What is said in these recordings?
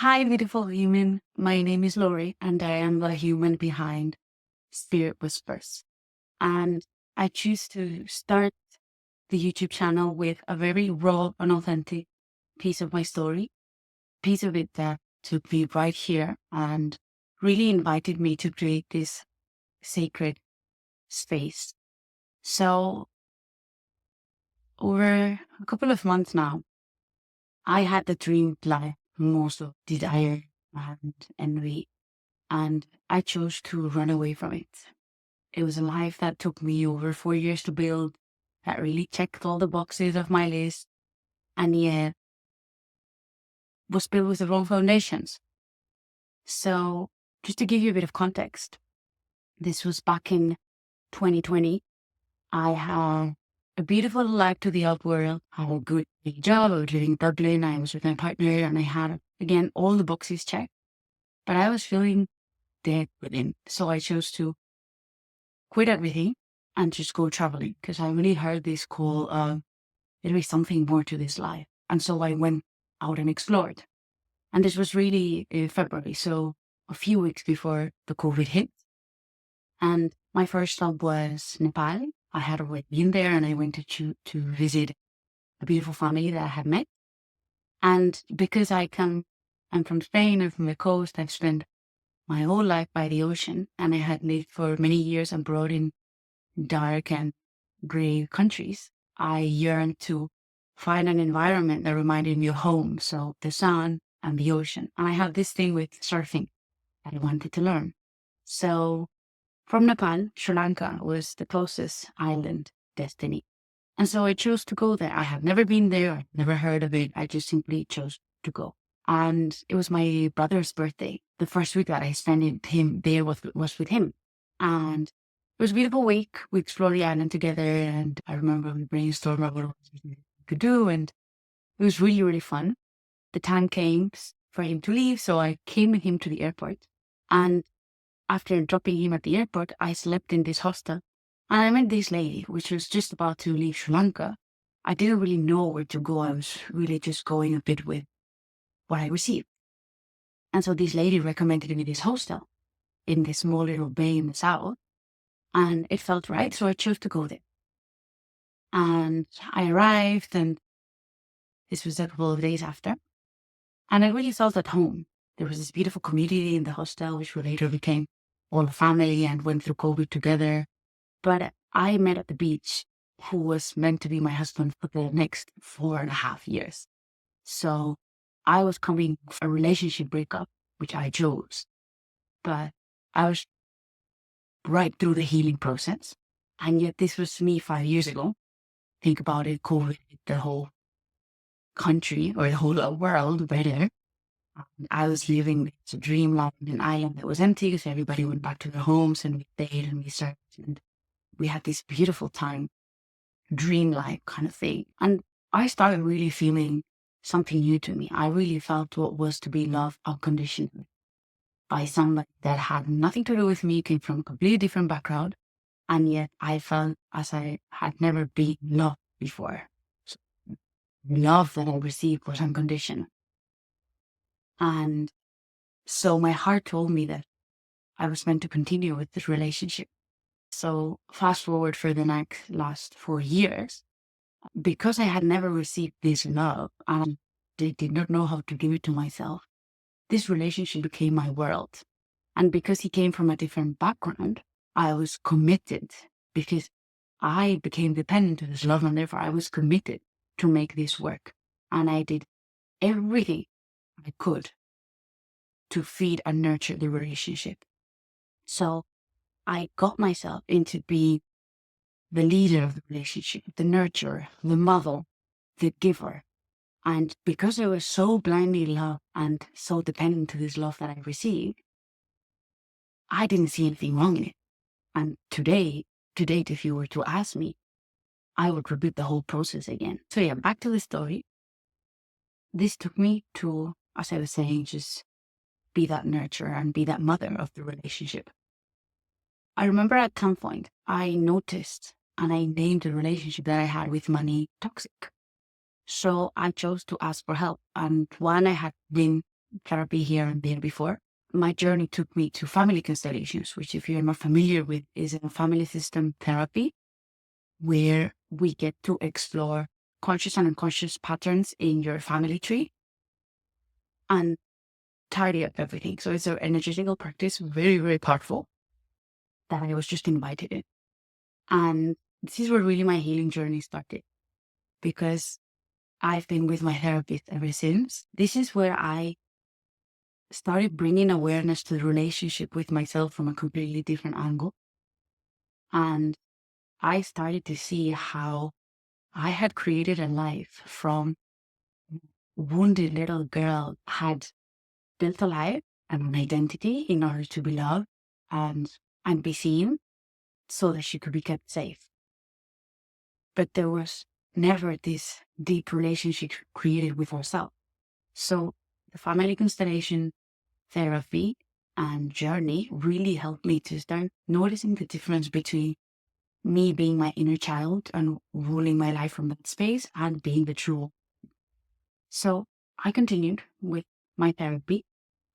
Hi, beautiful human. My name is Lori, and I am the human behind Spirit Whispers. And I choose to start the YouTube channel with a very raw and authentic piece of my story, piece of it that took me right here and really invited me to create this sacred space. So, over a couple of months now, I had the dream life, most of desire and envy, and I chose to run away from it. It was a life that took me over 4 years to build, that really checked all the boxes of my list, and yet was built with the wrong foundations. So, just to give you a bit of context, this was back in 2020. I had a beautiful life to the outworld. I had a good job. I was living in Dublin. I was with my partner, and I had, again, all the boxes checked. But I was feeling dead within. So I chose to quit everything and just go traveling because I really heard this call of there'll be something more to this life. And so I went out and explored. And this was really in February, so a few weeks before the COVID hit. And my first stop was Nepal. I had already been there and I went to visit a beautiful family that I had met. And because I'm from Spain, I'm from the coast, I've spent my whole life by the ocean, and I had lived for many years abroad in dark and gray countries. I yearned to find an environment that reminded me of home, so the sun and the ocean. And I had this thing with surfing that I wanted to learn. So from Nepal, Sri Lanka was the closest island destiny. And so I chose to go there. I have never been there, I've never heard of it. I just simply chose to go. And it was my brother's birthday. The first week that I spent with him there was with him. And it was a beautiful week. We explored the island together, and I remember we brainstormed about what we could do, and it was really, really fun. The time came for him to leave, so I came with him to the airport. And after dropping him at the airport, I slept in this hostel. And I met this lady, which was just about to leave Sri Lanka. I didn't really know where to go. I was really just going a bit with what I received. And so this lady recommended me this hostel in this small little bay in the south. And it felt right, so I chose to go there. And I arrived, and this was a couple of days after. And I really felt at home. There was this beautiful community in the hostel, which we later became all a family and went through COVID together. But I met at the beach who was meant to be my husband for the next 4.5 years. So I was coming from a relationship breakup, which I chose. But I was right through the healing process. And yet this was me 5 years ago. Think about it, COVID, the whole country or the whole world better. I was living this dreamland, an island that was empty because everybody went back to their homes, and we stayed and we served, and we had this beautiful time, dreamlike kind of thing. And I started really feeling something new to me. I really felt what was to be loved unconditionally by somebody that had nothing to do with me, came from a completely different background, and yet I felt as I had never been loved before. So the love that I received was unconditional. And so my heart told me that I was meant to continue with this relationship. So fast forward for the last 4 years, because I had never received this love and I did not know how to give it to myself, this relationship became my world. And because he came from a different background, I was committed because I became dependent on this love, and therefore I was committed to make this work. And I did everything I could to feed and nurture the relationship. So I got myself into being the leader of the relationship, the nurturer, the mother, the giver. And because I was so blindly loved and so dependent to this love that I received, I didn't see anything wrong in it. And to date, if you were to ask me, I would repeat the whole process again. So yeah, back to the story. This took me to, as I was saying, just be that nurturer and be that mother of the relationship. I remember at some point, I noticed and I named the relationship that I had with money toxic. So I chose to ask for help. And one, I had been therapy here and there before. My journey took me to family constellations, which, if you're not familiar with, is a family system therapy where we get to explore conscious and unconscious patterns in your family tree and tidy up everything. So it's an energetical practice, very, very powerful, that I was just invited in. And this is where really my healing journey started, because I've been with my therapist ever since. This is where I started bringing awareness to the relationship with myself from a completely different angle. And I started to see how I had created a life from wounded little girl, had built a life and an identity in order to be loved and be seen so that she could be kept safe. But there was never this deep relationship created with herself. So the family constellation therapy and journey really helped me to start noticing the difference between me being my inner child and ruling my life from that space and being the true. So I continued with my therapy,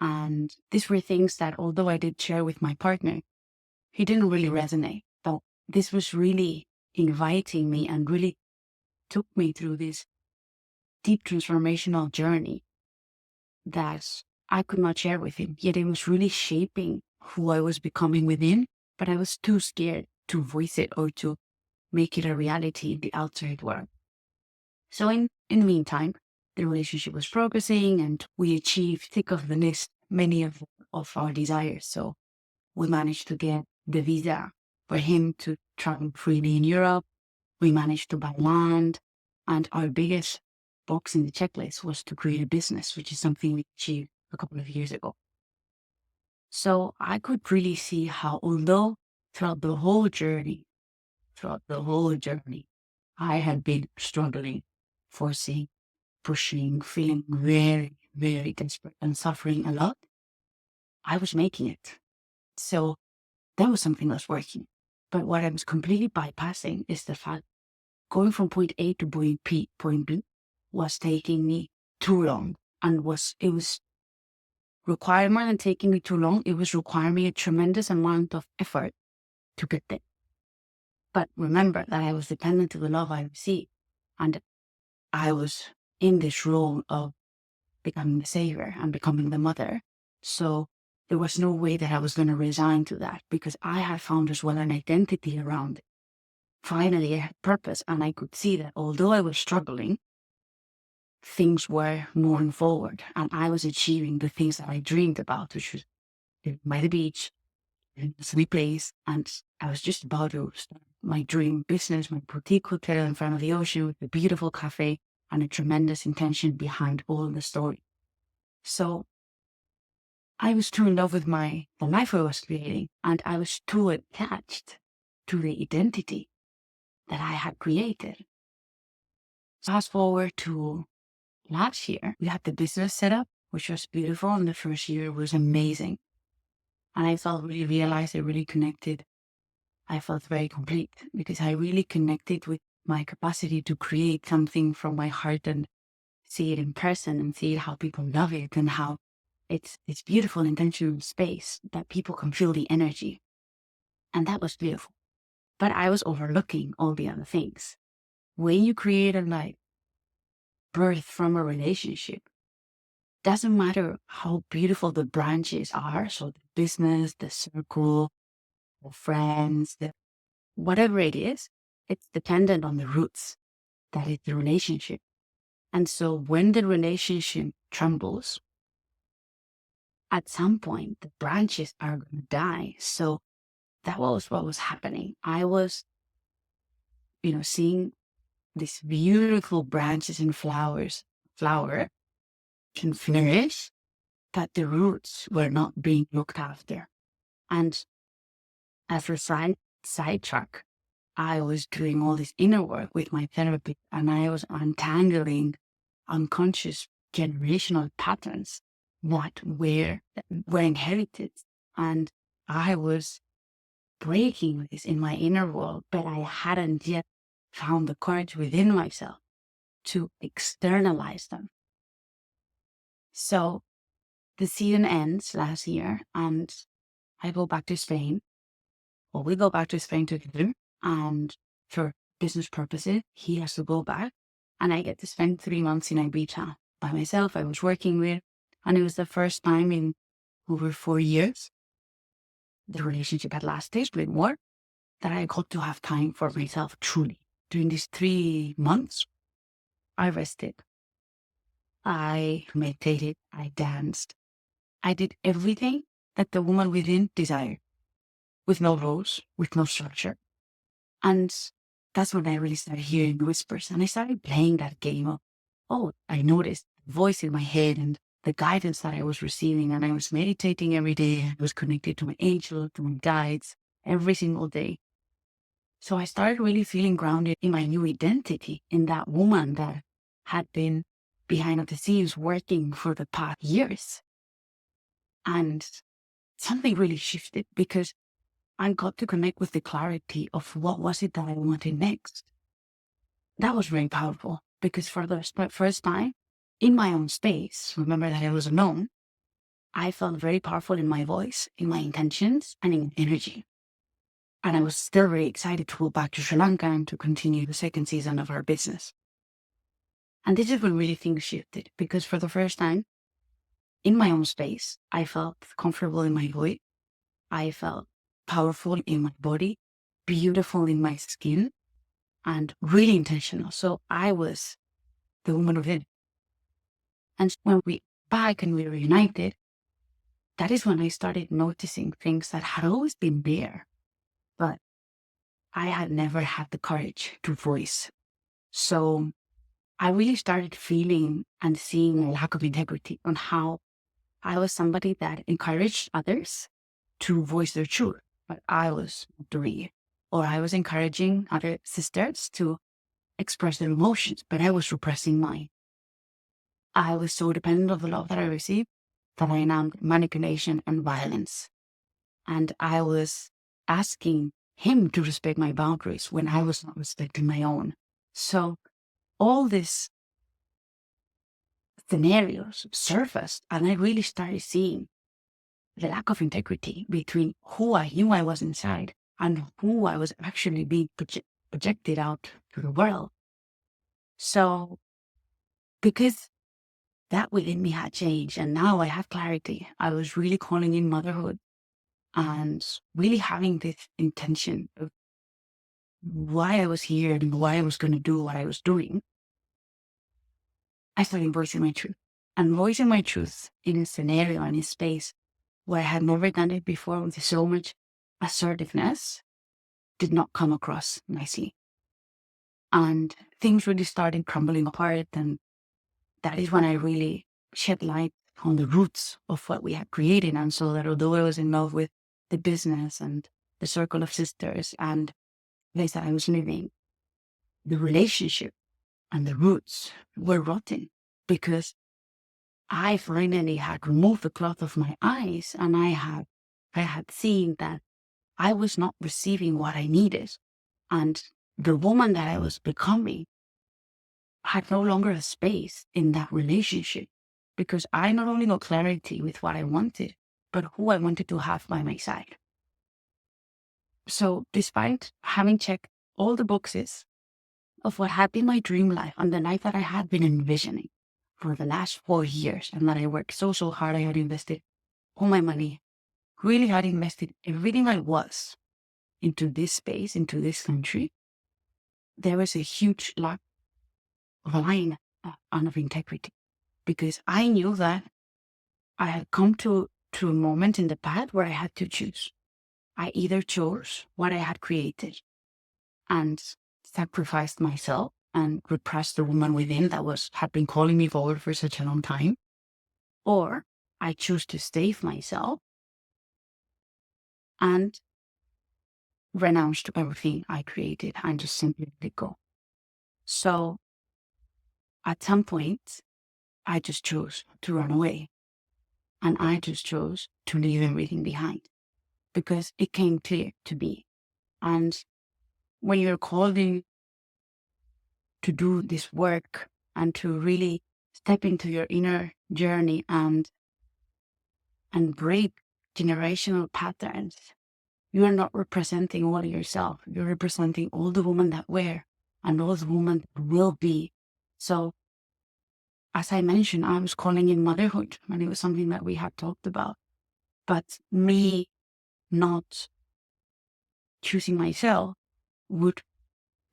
and these were things that, although I did share with my partner, he didn't really resonate. But this was really inviting me and really took me through this deep transformational journey that I could not share with him. Yet it was really shaping who I was becoming within, but I was too scared to voice it or to make it a reality in the outside world. So in the meantime, the relationship was progressing and we achieved, tick off the list, many of our desires. So we managed to get the visa for him to travel freely in Europe. We managed to buy land. And our biggest box in the checklist was to create a business, which is something we achieved a couple of years ago. So I could really see how, although throughout the whole journey, I had been struggling, forcing, pushing, feeling very, very desperate and suffering a lot, I was making it. So that was something that was working. But what I was completely bypassing is the fact going from point A to point B was taking me too long, and it was requiring more than taking me too long. It was requiring me a tremendous amount of effort to get there. But remember that I was dependent on the love I received, and I was in this role of becoming the savior and becoming the mother. So there was no way that I was going to resign to that, because I had found as well an identity around it. Finally, I had purpose, and I could see that although I was struggling, things were moving forward, and I was achieving the things that I dreamed about, which was living by the beach, in a sunny place, and I was just about to start my dream business, my boutique hotel in front of the ocean with a beautiful cafe and a tremendous intention behind all the story. So I was too in love with the life I was creating, and I was too attached to the identity that I had created. Fast forward to last year, we had the business set up, which was beautiful, and the first year was amazing. And I realized I really connected. I felt very complete because I really connected with my capacity to create something from my heart and see it in person and see how people love it and how it's beautiful, intentional space that people can feel the energy. And that was beautiful. But I was overlooking all the other things. When you create a life birth from a relationship, doesn't matter how beautiful the branches are. So the business, the circle, the friends, whatever it is, it's dependent on the roots. That is the relationship. And so when the relationship trembles, at some point the branches are going to die. So that was what was happening. I was, seeing these beautiful branches and flower can flourish, but the roots were not being looked after. And as a sidetrack, I was doing all this inner work with my therapy, and I was untangling unconscious generational patterns that were inherited. And I was breaking this in my inner world, but I hadn't yet found the courage within myself to externalize them. So the season ends last year and I go back to Spain, or we go back to Spain together, and for business purposes, he has to go back, and I get to spend 3 months in Ibiza by myself. I was working with, and it was the first time in over 4 years the relationship had lasted with more that I got to have time for myself truly. During these 3 months, I rested, I meditated, I danced, I did everything that the woman within desired, with no rules, with no structure. And that's when I really started hearing whispers. And I started playing that game of, oh, I noticed the voice in my head and the guidance that I was receiving. And I was meditating every day. I was connected to my angel, to my guides, every single day. So I started really feeling grounded in my new identity, in that woman that had been behind the scenes working for the past years. And something really shifted because I got to connect with the clarity of what was it that I wanted next. That was very powerful because for the first time in my own space, remember that I was alone, I felt very powerful in my voice, in my intentions, and in energy. And I was still very excited to go back to Sri Lanka and to continue the second season of our business. And this is when really things shifted because for the first time in my own space, I felt comfortable in my voice. I felt powerful in my body, beautiful in my skin, and really intentional. So I was the woman within. And when we back and we reunited, that is when I started noticing things that had always been there, but I had never had the courage to voice. So I really started feeling and seeing a lack of integrity on how I was somebody that encouraged others to voice their truth, but I was not doing it. Or I was encouraging other sisters to express their emotions, but I was repressing mine. I was so dependent on the love that I received that I announced manipulation and violence. And I was asking him to respect my boundaries when I was not respecting my own. So all these scenarios surfaced, and I really started seeing the lack of integrity between who I knew I was inside and who I was actually being projected out to the world. So because that within me had changed and now I have clarity, I was really calling in motherhood and really having this intention of why I was here and why I was going to do what I was doing. I started voicing my truth, and voicing my truth in a scenario and in a space where I had never done it before with so much assertiveness did not come across nicely. And things really started crumbling apart. And that is when I really shed light on the roots of what we had created. And so that although I was in love with the business and the circle of sisters and the place that I was living, the relationship and the roots were rotten because I finally had removed the cloth of my eyes and I had seen that I was not receiving what I needed. And the woman that I was becoming had no longer a space in that relationship because I not only got clarity with what I wanted, but who I wanted to have by my side. So despite having checked all the boxes of what had been my dream life and the life that I had been envisioning for the last 4 years and that I worked so hard, I had invested all my money, really had invested everything I was into this space, into this country, there was a huge lack of line and of integrity because I knew that I had come to a moment in the path where I had to choose. I either chose what I had created and sacrificed myself and repressed the woman within that had been calling me forward for such a long time, or I chose to save myself and renounce to everything I created and just simply let it go. So at some point, I just chose to run away. And I just chose to leave everything behind because it came clear to me. And when you're called in to do this work and to really step into your inner journey and and break generational patterns, you are not representing only yourself. You're representing all the women that were and all the women that will be. So, as I mentioned, I was calling in motherhood, and it was something that we had talked about. But me not choosing myself would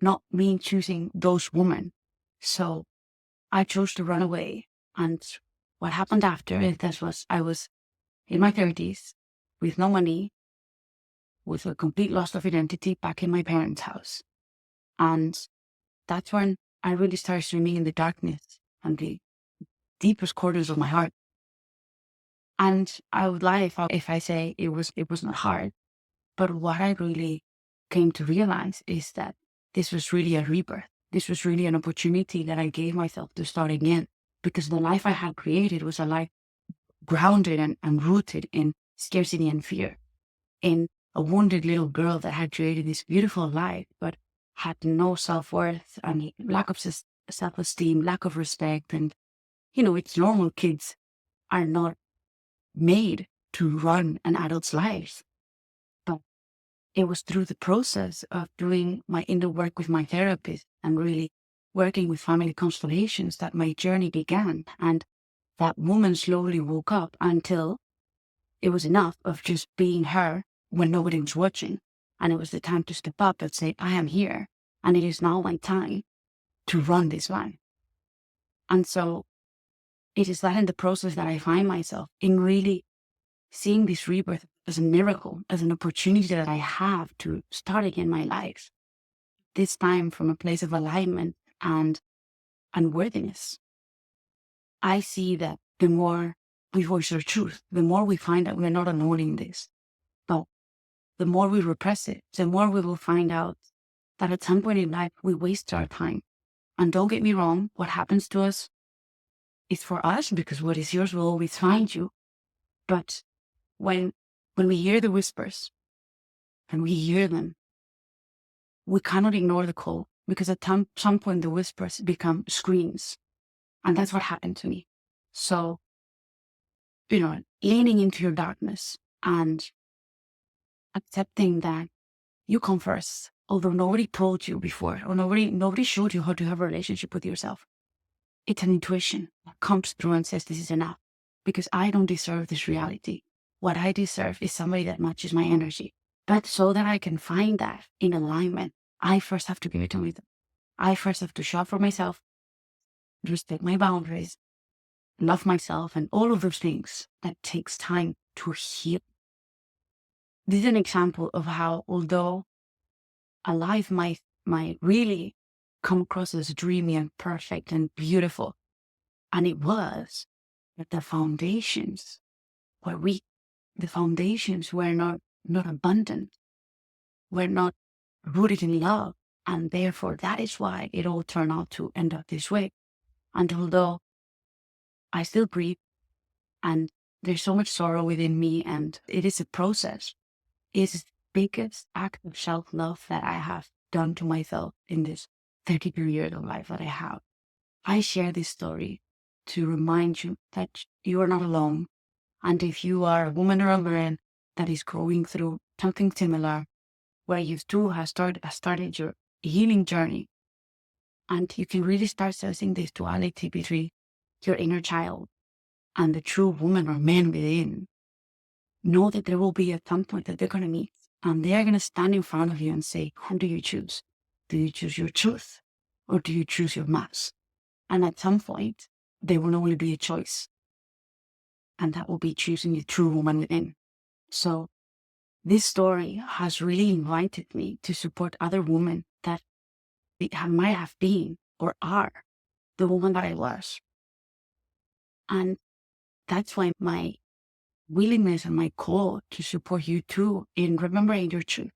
not mean choosing those women. So I chose to run away. And what happened after it, that was I was in my 30s with no money, with a complete loss of identity back in my parents' house. And that's when I really started swimming in the darkness and the deepest corners of my heart. And I would lie if I say it was not hard. But what I really came to realize is that this was really a rebirth. This was really an opportunity that I gave myself to start again, because the life I had created was a life grounded and rooted in scarcity and fear, in a wounded little girl that had created this beautiful life, but had no self-worth and lack of self-esteem, lack of respect. And, it's normal. Kids are not made to run an adult's life. But it was through the process of doing my inner work with my therapist and really working with family constellations that my journey began. And that woman slowly woke up until it was enough of just being her when nobody was watching. And it was the time to step up and say, I am here, and it is now my time to run this life. And so it is that in the process that I find myself in really seeing this rebirth as a miracle, as an opportunity that I have to start again my life, this time from a place of alignment and unworthiness. I see that the more we voice our truth, the more we find that we're not alone in this. But the more we repress it, the more we will find out that at some point in life, we waste our time. And don't get me wrong, what happens to us is for us, because what is yours will always find you. But when we hear the whispers and we hear them, we cannot ignore the call, because at some point the whispers become screams. And that's what happened to me. So, leaning into your darkness and accepting that you come first, although nobody told you before, or nobody showed you how to have a relationship with yourself. It's an intuition that comes through and says, this is enough, because I don't deserve this reality. What I deserve is somebody that matches my energy. But so that I can find that in alignment, I first have to give it to myself. I first have to show up for myself, respect my boundaries, love myself, and all of those things that takes time to heal. This is an example of how, although a life might really come across as dreamy and perfect and beautiful, and it was, but the foundations were weak. The foundations were not abundant, were not rooted in love, and therefore that is why it all turned out to end up this way. And although I still grieve, and there's so much sorrow within me, and it is a process, it is the biggest act of self-love that I have done to myself in this 32 years of life that I have. I share this story to remind you that you are not alone. And if you are a woman or a man that is going through something similar, where you too have started your healing journey, and you can really start sensing this duality between your inner child and the true woman or man within, know that there will be at some point that they're going to meet, and they're going to stand in front of you and say, who do you choose? Do you choose your truth, or do you choose your mask? And at some point, there will only be a choice, and that will be choosing the true woman within. So this story has really invited me to support other women that might have been or are the woman that I was. And that's why my willingness and my call to support you too in remembering your truth,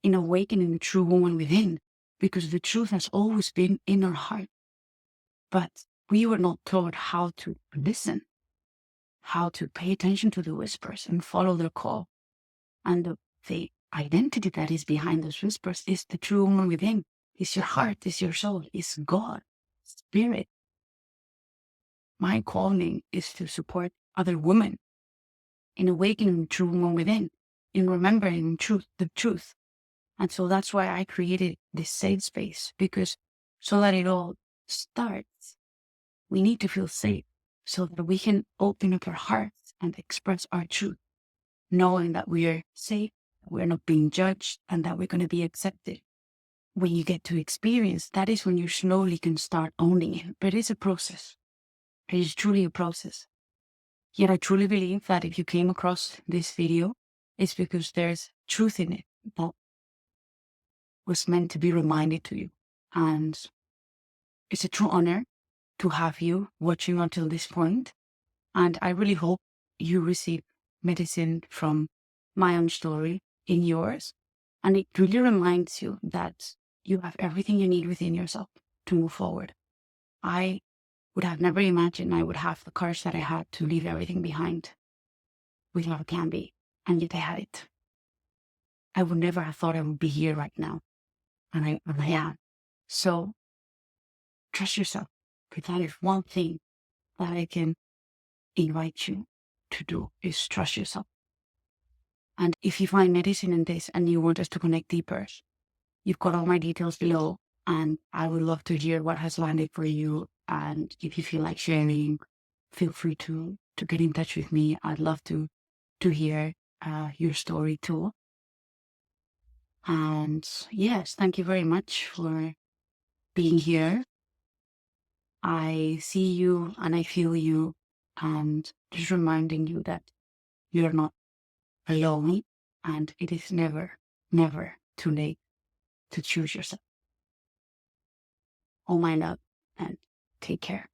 in awakening the true woman within, because the truth has always been in our heart. But we were not taught how to listen, how to pay attention to the whispers and follow their call. And the identity that is behind those whispers is the true woman within. It's your heart, it's your soul, it's God, spirit. My calling is to support other women in awakening true one within, in remembering the truth. And so that's why I created this safe space, because so that it all starts, we need to feel safe so that we can open up our hearts and express our truth, knowing that we are safe, we're not being judged, and that we're going to be accepted. When you get to experience, that is when you slowly can start owning it. But it's a process. It is truly a process. Yet I truly believe that if you came across this video, it's because there's truth in it that was meant to be reminded to you. And it's a true honor to have you watching until this point. And I really hope you receive medicine from my own story in yours. And it really reminds you that you have everything you need within yourself to move forward. I would have never imagined I would have the courage that I had to leave everything behind without a plan B. And yet I had it. I would never have thought I would be here right now. And I am. So trust yourself, because that is one thing that I can invite you to do, is trust yourself. And if you find medicine in this and you want us to connect deeper, you've got all my details below, and I would love to hear what has landed for you. And if you feel like sharing, feel free to get in touch with me. I'd love to hear your story too. And yes, thank you very much for being here. I see you and I feel you, and just reminding you that you're not alone, and it is never, never too late to choose yourself. All my love, and take care.